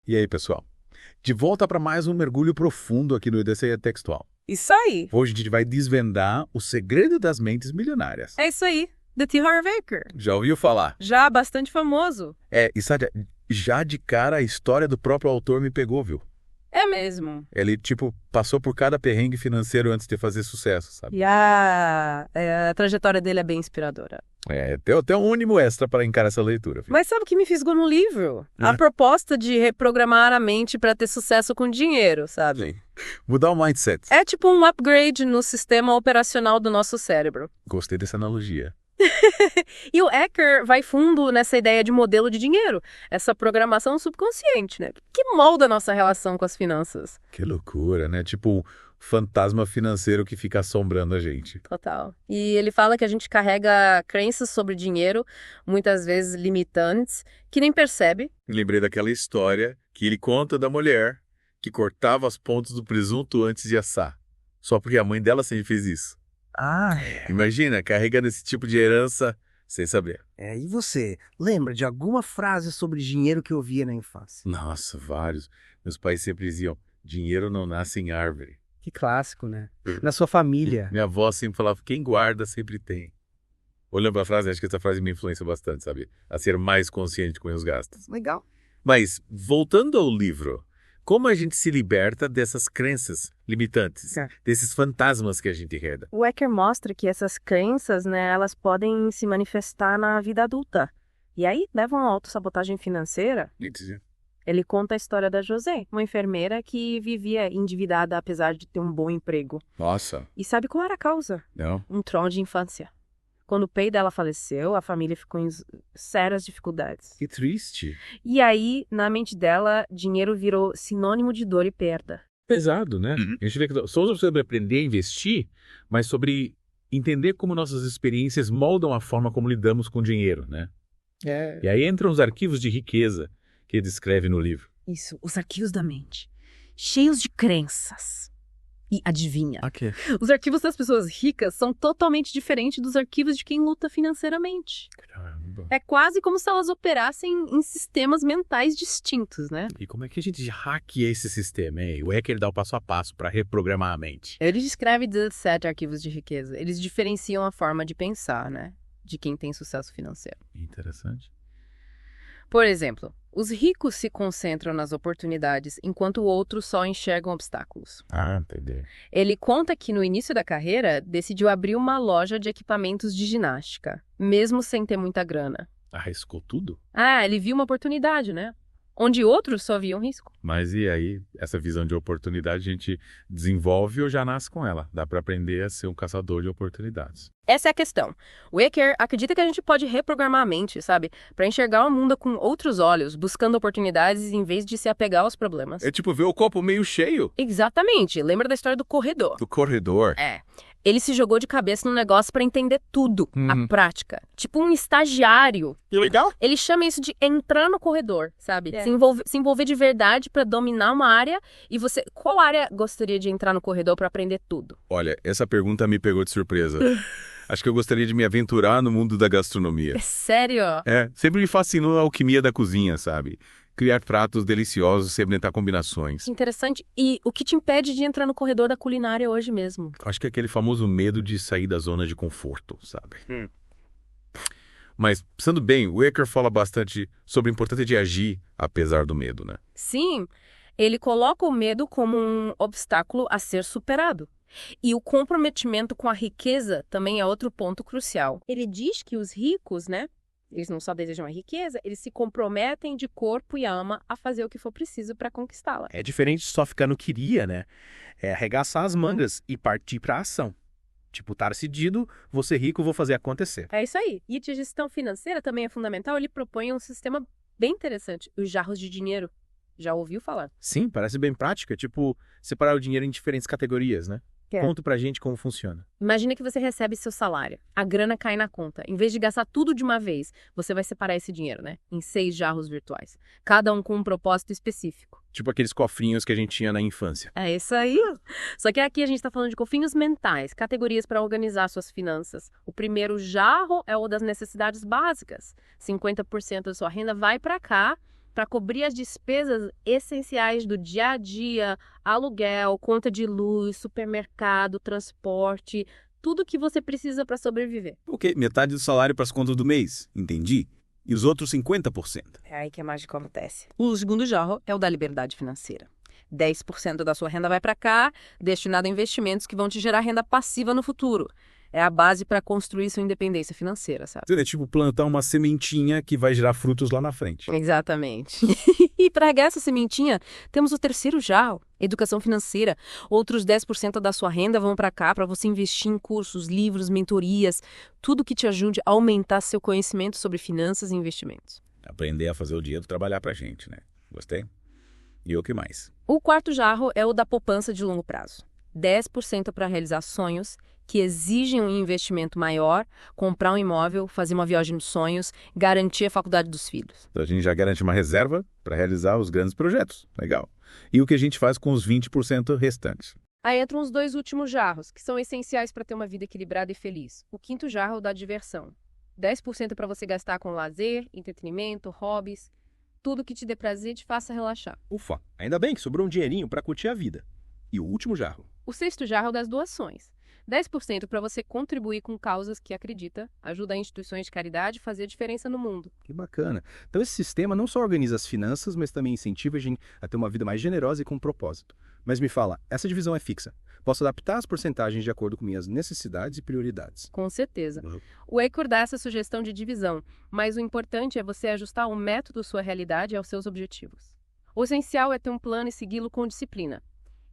E aí, pessoal? De volta para mais um mergulho profundo aqui no Odisseia Textual. Isso aí. Hoje a gente vai desvendar o segredo das mentes milionárias. É isso aí. The T. Harv Eker. Já ouviu falar? Já bastante famoso. E sabe, já de cara a história do próprio autor me pegou, viu? É mesmo. Ele, passou por cada perrengue financeiro antes de fazer sucesso, sabe? E a trajetória dele é bem inspiradora. Tem até um ânimo extra para encarar essa leitura. Filho. Mas sabe o que me fisgou no livro? A proposta de reprogramar a mente para ter sucesso com dinheiro, sabe? Sim. Mudar o mindset. É tipo um upgrade no sistema operacional do nosso cérebro. Gostei dessa analogia. E o Eker vai fundo nessa ideia de modelo de dinheiro, essa programação subconsciente, né? Que molda a nossa relação com as finanças. Que loucura, né? Tipo um fantasma financeiro que fica assombrando a gente. Total. E ele fala que a gente carrega crenças sobre dinheiro, muitas vezes limitantes, que nem percebe. Lembrei daquela história que ele conta da mulher que cortava as pontas do presunto antes de assar, só porque a mãe dela sempre fez isso. Imagina, carregando esse tipo de herança sem saber. E você, lembra de alguma frase sobre dinheiro que eu ouvia na infância? Nossa, vários. Meus pais sempre diziam, dinheiro não nasce em árvore. Que clássico, né? Na sua família. Minha avó sempre falava, quem guarda sempre tem. Olhando para a frase, acho que essa frase me influencia bastante, sabe? A ser mais consciente com meus gastos. Legal. Mas, voltando ao livro, como a gente se liberta dessas crenças limitantes, desses fantasmas que a gente herda? O Eker mostra que essas crenças, né, elas podem se manifestar na vida adulta. E aí levam a autossabotagem financeira. Entendi. Ele conta a história da José, uma enfermeira que vivia endividada apesar de ter um bom emprego. Nossa. E sabe qual era a causa? Não. Um trauma de infância. Quando o pai dela faleceu, a família ficou em sérias dificuldades. Que triste. E aí, na mente dela, dinheiro virou sinônimo de dor e perda. Pesado, né? A gente vê que só sobre aprender a investir, mas sobre entender como nossas experiências moldam a forma como lidamos com dinheiro, né? E aí entram os arquivos de riqueza que ele descreve no livro. Isso, os arquivos da mente. Cheios de crenças. E adivinha? Os arquivos das pessoas ricas são totalmente diferentes dos arquivos de quem luta financeiramente. Caramba. É quase como se elas operassem em sistemas mentais distintos, né? E como é que a gente hackeia esse sistema, hein? O Eker dá o passo a passo para reprogramar a mente. Ele descreve 17 arquivos de riqueza. Eles diferenciam a forma de pensar, né? De quem tem sucesso financeiro. Interessante. Por exemplo, os ricos se concentram nas oportunidades, enquanto outros só enxergam obstáculos. Entendi. Ele conta que no início da carreira, decidiu abrir uma loja de equipamentos de ginástica, mesmo sem ter muita grana. Arriscou tudo? Ele viu uma oportunidade, né? Onde outros só viam risco. Mas e aí, essa visão de oportunidade a gente desenvolve ou já nasce com ela? Dá para aprender a ser um caçador de oportunidades. Essa é a questão. O Eker acredita que a gente pode reprogramar a mente, sabe? Para enxergar o mundo com outros olhos, buscando oportunidades em vez de se apegar aos problemas. É tipo ver o copo meio cheio. Exatamente. Lembra da história do corredor? Do corredor. Ele se jogou de cabeça no negócio para entender tudo, a prática. Tipo um estagiário. Que legal. Ele chama isso de entrar no corredor, sabe? Se envolver de verdade para dominar uma área. E você, qual área gostaria de entrar no corredor para aprender tudo? Olha, essa pergunta me pegou de surpresa. Acho que eu gostaria de me aventurar no mundo da gastronomia. É sério? Sempre me fascinou a alquimia da cozinha, sabe? Criar pratos deliciosos, experimentar combinações. Interessante. E o que te impede de entrar no corredor da culinária hoje mesmo? Acho que é aquele famoso medo de sair da zona de conforto, sabe? Mas, pensando bem, o Eker fala bastante sobre a importância de agir apesar do medo, né? Sim, ele coloca o medo como um obstáculo a ser superado. E o comprometimento com a riqueza também é outro ponto crucial. Ele diz que os ricos, né? Eles não só desejam a riqueza, eles se comprometem de corpo e alma a fazer o que for preciso para conquistá-la. É diferente de só ficar no queria, né? É arregaçar as mangas e partir para a ação. Tipo, tá decidido, vou ser rico, vou fazer acontecer. É isso aí. E de gestão financeira também é fundamental. Ele propõe um sistema bem interessante, os jarros de dinheiro. Já ouviu falar? Sim, parece bem prática. Tipo, separar o dinheiro em diferentes categorias, né? Conta pra gente como funciona. Imagina que você recebe seu salário. A grana cai na conta. Em vez de gastar tudo de uma vez, você vai separar esse dinheiro, né? Em 6 jarros virtuais. Cada um com um propósito específico. Tipo aqueles cofrinhos que a gente tinha na infância. É isso aí. Só que aqui a gente tá falando de cofrinhos mentais, categorias para organizar suas finanças. O primeiro jarro é o das necessidades básicas. 50% da sua renda vai para cá, para cobrir as despesas essenciais do dia a dia, aluguel, conta de luz, supermercado, transporte, tudo que você precisa para sobreviver. Ok, metade do salário para as contas do mês, entendi. E os outros 50%? É aí que a mágica acontece. O segundo jarro é o da liberdade financeira. 10% da sua renda vai para cá, destinado a investimentos que vão te gerar renda passiva no futuro. É a base para construir sua independência financeira, sabe? É tipo plantar uma sementinha que vai gerar frutos lá na frente. Exatamente. E para regar essa sementinha, temos o terceiro jarro, educação financeira. Outros 10% da sua renda vão para cá para você investir em cursos, livros, mentorias, tudo que te ajude a aumentar seu conhecimento sobre finanças e investimentos. Aprender a fazer o dinheiro trabalhar pra gente, né? Gostei? E o que mais? O quarto jarro é o da poupança de longo prazo. 10% para realizar sonhos que exigem um investimento maior, comprar um imóvel, fazer uma viagem dos sonhos, garantir a faculdade dos filhos. Então a gente já garante uma reserva para realizar os grandes projetos. Legal. E o que a gente faz com os 20% restantes? Aí entram os 2 últimos jarros, que são essenciais para ter uma vida equilibrada e feliz. O quinto jarro é o da diversão. 10% para você gastar com lazer, entretenimento, hobbies, tudo que te dê prazer e te faça relaxar. Ufa, ainda bem que sobrou um dinheirinho para curtir a vida. E o último jarro? O sexto jarro é o das doações. 10% para você contribuir com causas que acredita, ajudar instituições de caridade a fazer a diferença no mundo. Que bacana. Então esse sistema não só organiza as finanças, mas também incentiva a gente a ter uma vida mais generosa e com propósito. Mas me fala, essa divisão é fixa? Posso adaptar as porcentagens de acordo com minhas necessidades e prioridades? Com certeza. O Eckhart dá essa sugestão de divisão, mas o importante é você ajustar o método sua realidade aos seus objetivos. O essencial é ter um plano e segui-lo com disciplina.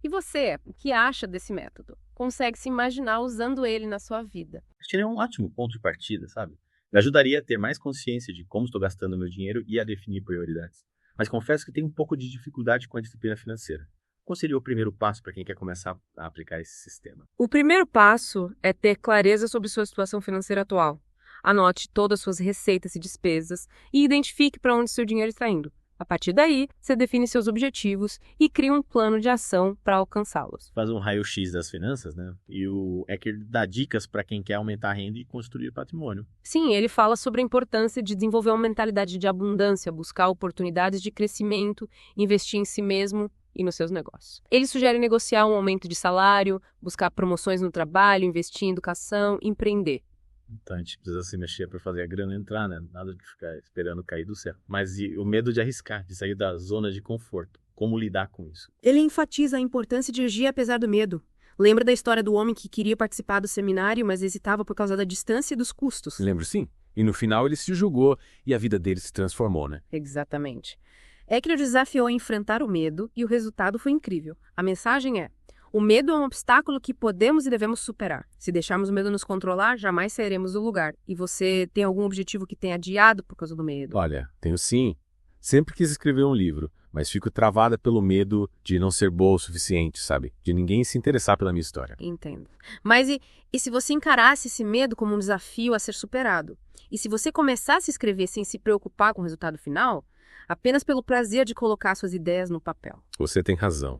E você, o que acha desse método? Consegue se imaginar usando ele na sua vida? Acho que ele é um ótimo ponto de partida, sabe? Me ajudaria a ter mais consciência de como estou gastando meu dinheiro e a definir prioridades. Mas confesso que tenho um pouco de dificuldade com a disciplina financeira. Qual seria o primeiro passo para quem quer começar a aplicar esse sistema? O primeiro passo é ter clareza sobre sua situação financeira atual. Anote todas as suas receitas e despesas e identifique para onde seu dinheiro está indo. A partir daí, você define seus objetivos e cria um plano de ação para alcançá-los. Faz um raio-x das finanças, né? E o Eckhart dá dicas para quem quer aumentar a renda e construir patrimônio. Sim, ele fala sobre a importância de desenvolver uma mentalidade de abundância, buscar oportunidades de crescimento, investir em si mesmo e nos seus negócios. Ele sugere negociar um aumento de salário, buscar promoções no trabalho, investir em educação, empreender. Então a gente precisa se mexer para fazer a grana entrar, né? Nada de ficar esperando cair do céu. Mas e o medo de arriscar, de sair da zona de conforto. Como lidar com isso? Ele enfatiza a importância de agir apesar do medo. Lembra da história do homem que queria participar do seminário, mas hesitava por causa da distância e dos custos? Lembro sim. E no final ele se julgou e a vida dele se transformou, né? Exatamente. Eckhart desafiou a enfrentar o medo e o resultado foi incrível. A mensagem é: o medo é um obstáculo que podemos e devemos superar. Se deixarmos o medo nos controlar, jamais sairemos do lugar. E você tem algum objetivo que tenha adiado por causa do medo? Olha, tenho sim. Sempre quis escrever um livro, mas fico travada pelo medo de não ser boa o suficiente, sabe? De ninguém se interessar pela minha história. Entendo. Mas e se você encarasse esse medo como um desafio a ser superado? E se você começasse a escrever sem se preocupar com o resultado final? Apenas pelo prazer de colocar suas ideias no papel. Você tem razão.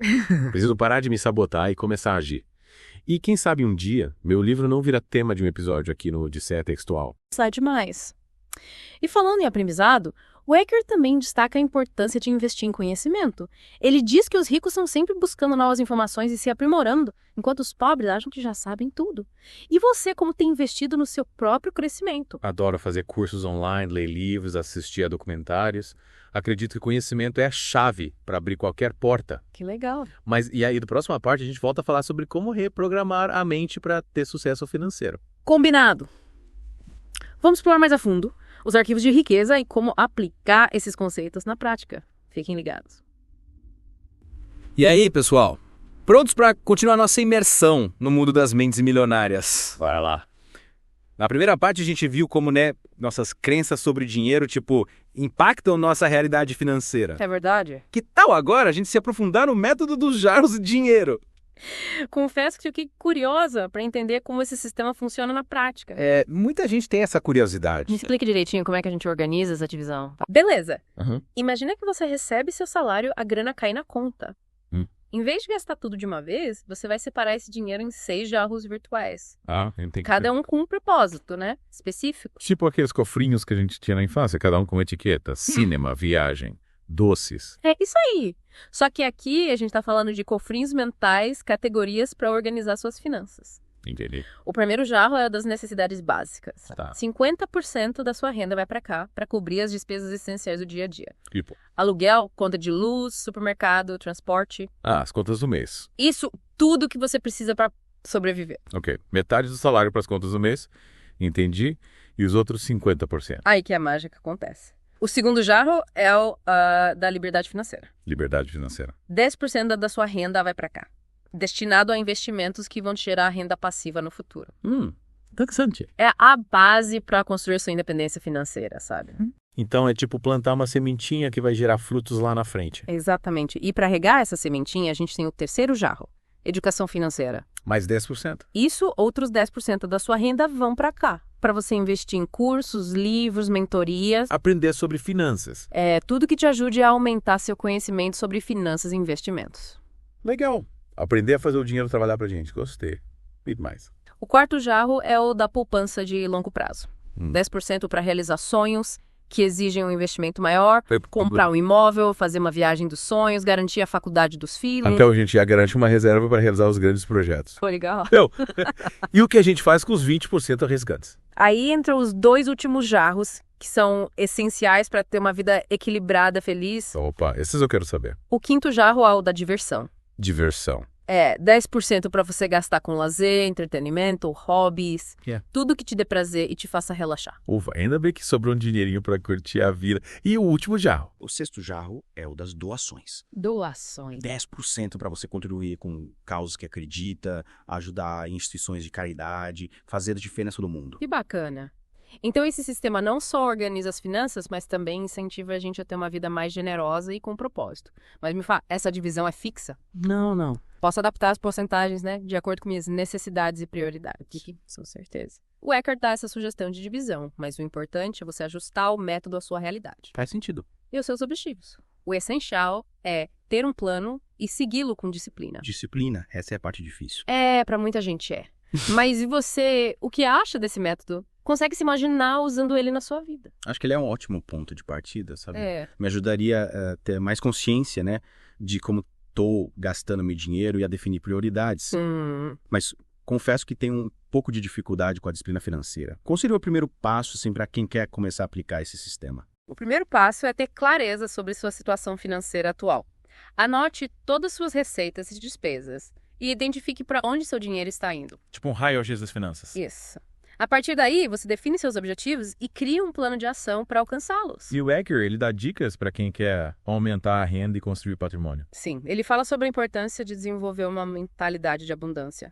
Preciso parar de me sabotar e começar a agir. E quem sabe um dia, meu livro não vira tema de um episódio aqui no Odisseia Textual. Sai demais. E falando em aprendizado, o Eckhart também destaca a importância de investir em conhecimento. Ele diz que os ricos estão sempre buscando novas informações e se aprimorando, enquanto os pobres acham que já sabem tudo. E você, como tem investido no seu próprio crescimento? Adoro fazer cursos online, ler livros, assistir a documentários. Acredito que conhecimento é a chave para abrir qualquer porta. Que legal. Mas e aí, na próxima parte, a gente volta a falar sobre como reprogramar a mente para ter sucesso financeiro. Combinado. Vamos explorar mais a fundo os arquivos de riqueza e como aplicar esses conceitos na prática. Fiquem ligados. E aí, pessoal? Prontos para continuar nossa imersão no mundo das mentes milionárias? Bora lá. Na primeira parte a gente viu como, nossas crenças sobre dinheiro, impactam nossa realidade financeira. É verdade? Que tal agora a gente se aprofundar no método dos jarros de dinheiro? Confesso que fiquei curiosa para entender como esse sistema funciona na prática. Muita gente tem essa curiosidade. Me explica direitinho como é que a gente organiza essa divisão. Beleza. Uhum. Imagina que você recebe seu salário, a grana cai na conta. Em vez de gastar tudo de uma vez, você vai separar esse dinheiro em 6 jarros virtuais. Entendi. Cada um com um propósito, né? Específico. Tipo aqueles cofrinhos que a gente tinha na infância, cada um com uma etiqueta. Cinema, viagem, doces. É isso aí. Só que aqui a gente tá falando de cofrinhos mentais, categorias para organizar suas finanças. Entendi. O primeiro jarro é o das necessidades básicas. Tá. 50% da sua renda vai para cá, para cobrir as despesas essenciais do dia a dia. Tipo? Aluguel, conta de luz, supermercado, transporte. As contas do mês. Isso, tudo que você precisa para sobreviver. Ok. Metade do salário para as contas do mês. Entendi. E os outros 50%. Aí que a mágica acontece. O segundo jarro é o da liberdade financeira. Liberdade financeira. 10% da sua renda vai para cá, destinado a investimentos que vão te gerar renda passiva no futuro. Interessante. É a base para construir sua independência financeira, sabe? Então é tipo plantar uma sementinha que vai gerar frutos lá na frente. Exatamente. E para regar essa sementinha, a gente tem o terceiro jarro, educação financeira. Mais 10%. Isso, outros 10% da sua renda vão para cá, para você investir em cursos, livros, mentorias. Aprender sobre finanças. É tudo que te ajude a aumentar seu conhecimento sobre finanças e investimentos. Legal. Aprender a fazer o dinheiro trabalhar pra gente. Gostei. E mais. O quarto jarro é o da poupança de longo prazo. 10% para realizar sonhos que exigem um investimento maior, comprar um imóvel, fazer uma viagem dos sonhos, garantir a faculdade dos filhos. Então a gente já garante uma reserva para realizar os grandes projetos. Foi legal. E o que a gente faz com os 20% restantes? Aí entram os 2 últimos jarros, que são essenciais para ter uma vida equilibrada, feliz. Opa, esses eu quero saber. O quinto jarro é o da diversão. Diversão. 10% para você gastar com lazer, entretenimento, hobbies, tudo que te dê prazer e te faça relaxar. Ufa, ainda bem que sobrou um dinheirinho para curtir a vida. E o último jarro? O sexto jarro é o das doações. Doações. 10% para você contribuir com causas que acredita, ajudar instituições de caridade, fazer a diferença do mundo. Que bacana. Então esse sistema não só organiza as finanças, mas também incentiva a gente a ter uma vida mais generosa e com propósito. Mas me fala, essa divisão é fixa? Não. Posso adaptar as porcentagens, né, de acordo com minhas necessidades e prioridades. Com certeza. O Eckhart dá essa sugestão de divisão, mas o importante é você ajustar o método à sua realidade. Faz sentido. E aos seus objetivos. O essencial é ter um plano e segui-lo com disciplina. Disciplina, essa é a parte difícil. Pra muita gente é. Mas e você, o que acha desse método? Consegue se imaginar usando ele na sua vida? Acho que ele é um ótimo ponto de partida, sabe? É. Me ajudaria a ter mais consciência, né, de como estou gastando meu dinheiro e a definir prioridades. Mas confesso que tenho um pouco de dificuldade com a disciplina financeira. Qual seria o primeiro passo, assim, para quem quer começar a aplicar esse sistema? O primeiro passo é ter clareza sobre sua situação financeira atual. Anote todas as suas receitas e despesas e identifique para onde seu dinheiro está indo. Tipo um raio-x das finanças. Isso. A partir daí, você define seus objetivos e cria um plano de ação para alcançá-los. E o Eckhart, ele dá dicas para quem quer aumentar a renda e construir patrimônio. Sim, ele fala sobre a importância de desenvolver uma mentalidade de abundância,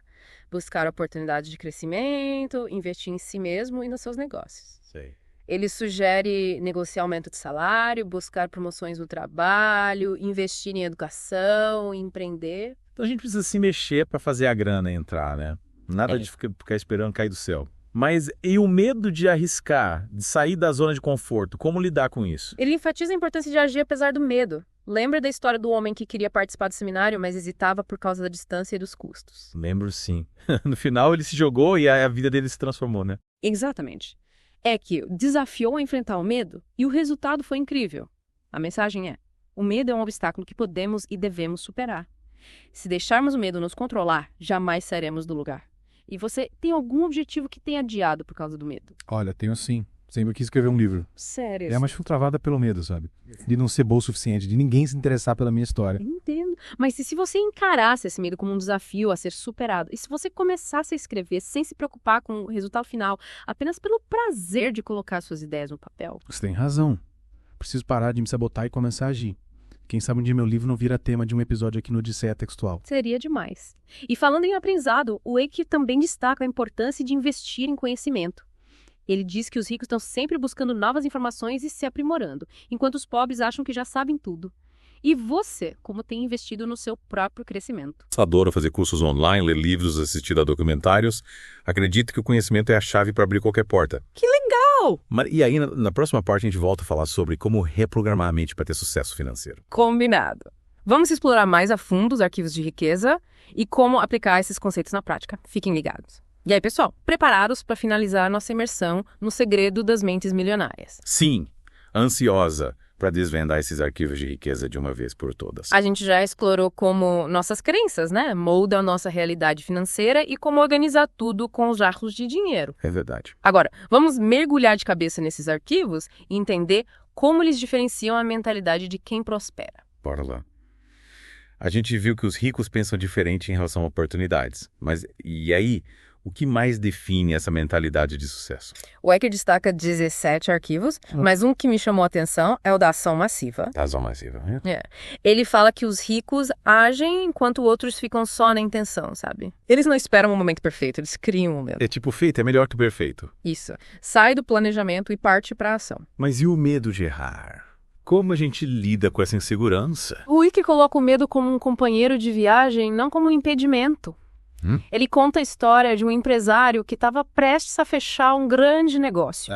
buscar oportunidades de crescimento, investir em si mesmo e nos seus negócios. Sei. Ele sugere negociar aumento de salário, buscar promoções no trabalho, investir em educação, empreender. Então a gente precisa se mexer para fazer a grana entrar, né? Nada de ficar esperando cair do céu. Mas e o medo de arriscar, de sair da zona de conforto? Como lidar com isso? Ele enfatiza a importância de agir apesar do medo. Lembra da história do homem que queria participar do seminário, mas hesitava por causa da distância e dos custos? Lembro sim. No final ele se jogou e a vida dele se transformou, né? Exatamente. É que desafiou a enfrentar o medo e o resultado foi incrível. A mensagem é: o medo é um obstáculo que podemos e devemos superar. Se deixarmos o medo nos controlar, jamais sairemos do lugar. E você tem algum objetivo que tenha adiado por causa do medo? Olha, tenho sim. Sempre quis escrever um livro. Sério? Mas fui travada pelo medo, sabe? De não ser bom o suficiente, de ninguém se interessar pela minha história. Entendo. Mas se você encarasse esse medo como um desafio a ser superado, e se você começasse a escrever sem se preocupar com o resultado final, apenas pelo prazer de colocar suas ideias no papel? Você tem razão. Preciso parar de me sabotar e começar a agir. Quem sabe um dia meu livro não vira tema de um episódio aqui no Odisseia Textual. Seria demais. E falando em aprendizado, o Eckhart também destaca a importância de investir em conhecimento. Ele diz que os ricos estão sempre buscando novas informações e se aprimorando, enquanto os pobres acham que já sabem tudo. E você, como tem investido no seu próprio crescimento. Adoro fazer cursos online, ler livros, assistir a documentários. Acredito que o conhecimento é a chave para abrir qualquer porta. Que legal! E aí, na próxima parte, a gente volta a falar sobre como reprogramar a mente para ter sucesso financeiro. Combinado. Vamos explorar mais a fundo os arquivos de riqueza e como aplicar esses conceitos na prática. Fiquem ligados. E aí, pessoal, preparados para finalizar nossa imersão no segredo das mentes milionárias? Sim, ansiosa para desvendar esses arquivos de riqueza de uma vez por todas. A gente já explorou como nossas crenças, moldam a nossa realidade financeira e como organizar tudo com os jarros de dinheiro. É verdade. Agora, vamos mergulhar de cabeça nesses arquivos e entender como eles diferenciam a mentalidade de quem prospera. Bora lá. A gente viu que os ricos pensam diferente em relação a oportunidades. Mas e aí, o que mais define essa mentalidade de sucesso? O Eker destaca 17 arquivos, mas um que me chamou a atenção é o da ação massiva. Da ação massiva, né? Ele fala que os ricos agem enquanto outros ficam só na intenção, sabe? Eles não esperam um momento perfeito, eles criam um momento. É tipo, feito é melhor que perfeito. Isso. Sai do planejamento e parte para a ação. Mas e o medo de errar? Como a gente lida com essa insegurança? O Eker coloca o medo como um companheiro de viagem, não como um impedimento. Ele conta a história de um empresário que estava prestes a fechar um grande negócio.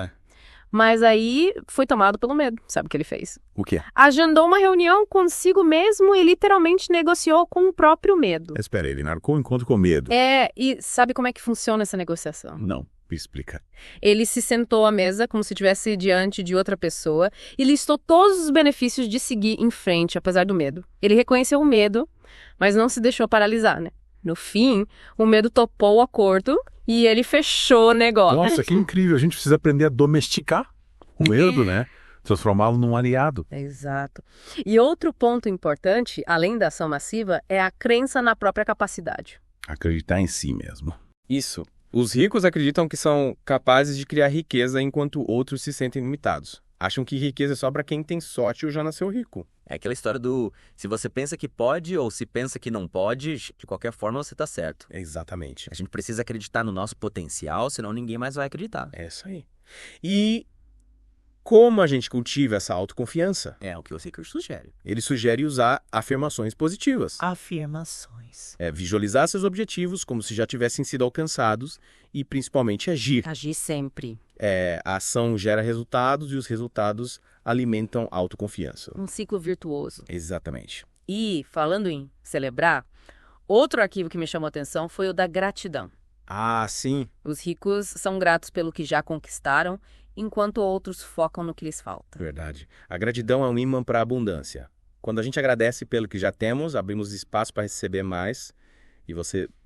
Mas aí foi tomado pelo medo. Sabe o que ele fez? O quê? Agendou uma reunião consigo mesmo e literalmente negociou com o próprio medo. Espera, ele marcou um encontro com medo. E sabe como é que funciona essa negociação? Não. Explica. Ele se sentou à mesa como se estivesse diante de outra pessoa e listou todos os benefícios de seguir em frente, apesar do medo. Ele reconheceu o medo, mas não se deixou paralisar, No fim, o medo topou o acordo e ele fechou o negócio. Nossa, que incrível. A gente precisa aprender a domesticar o medo, Transformá-lo num aliado. Exato. E outro ponto importante, além da ação massiva, é a crença na própria capacidade. Acreditar em si mesmo. Isso. Os ricos acreditam que são capazes de criar riqueza enquanto outros se sentem limitados. Acham que riqueza é só para quem tem sorte ou já nasceu rico. É aquela história do se você pensa que pode ou se pensa que não pode, de qualquer forma você tá certo. Exatamente. A gente precisa acreditar no nosso potencial, senão ninguém mais vai acreditar. É isso aí. E como a gente cultiva essa autoconfiança? É o que o Eker sugere. Ele sugere usar afirmações positivas. Afirmações. Visualizar seus objetivos como se já tivessem sido alcançados e principalmente agir. Agir sempre. A ação gera resultados e os resultados alimentam a autoconfiança. Um ciclo virtuoso. Exatamente. E, falando em celebrar, outro arquivo que me chamou a atenção foi o da gratidão. Ah, sim. Os ricos são gratos pelo que já conquistaram, enquanto outros focam no que lhes falta. Verdade. A gratidão é um imã para a abundância. Quando a gente agradece pelo que já temos, abrimos espaço para receber mais. E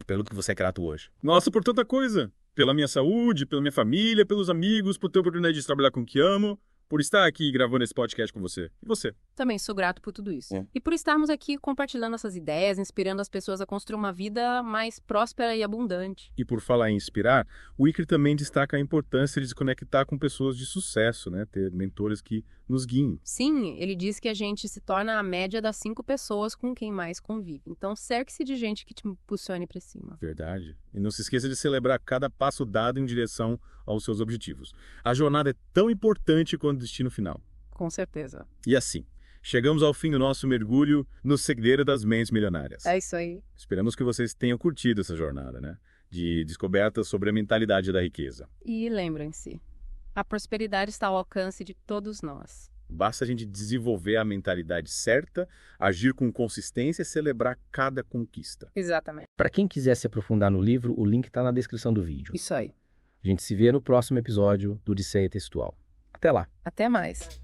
pelo que você é grato hoje? Nossa, por tanta coisa. Pela minha saúde, pela minha família, pelos amigos, por ter a oportunidade de trabalhar com o que amo, por estar aqui gravando esse podcast com você. E você? Também sou grato por tudo isso. E por estarmos aqui compartilhando essas ideias, inspirando as pessoas a construir uma vida mais próspera e abundante. E por falar em inspirar, o Eker também destaca a importância de se conectar com pessoas de sucesso, ter mentores que nos guiem. Sim, ele diz que a gente se torna a média das 5 pessoas com quem mais convive. Então, cerque-se de gente que te impulsione para cima. Verdade. E não se esqueça de celebrar cada passo dado em direção aos seus objetivos. A jornada é tão importante quanto o destino final. Com certeza. E assim, chegamos ao fim do nosso mergulho no segredo das mentes milionárias. É isso aí. Esperamos que vocês tenham curtido essa jornada, de descobertas sobre a mentalidade da riqueza. E lembrem-se, a prosperidade está ao alcance de todos nós. Basta a gente desenvolver a mentalidade certa, agir com consistência e celebrar cada conquista. Exatamente. Para quem quiser se aprofundar no livro, o link está na descrição do vídeo. Isso aí. A gente se vê no próximo episódio do Odisseia Textual. Até lá. Até mais.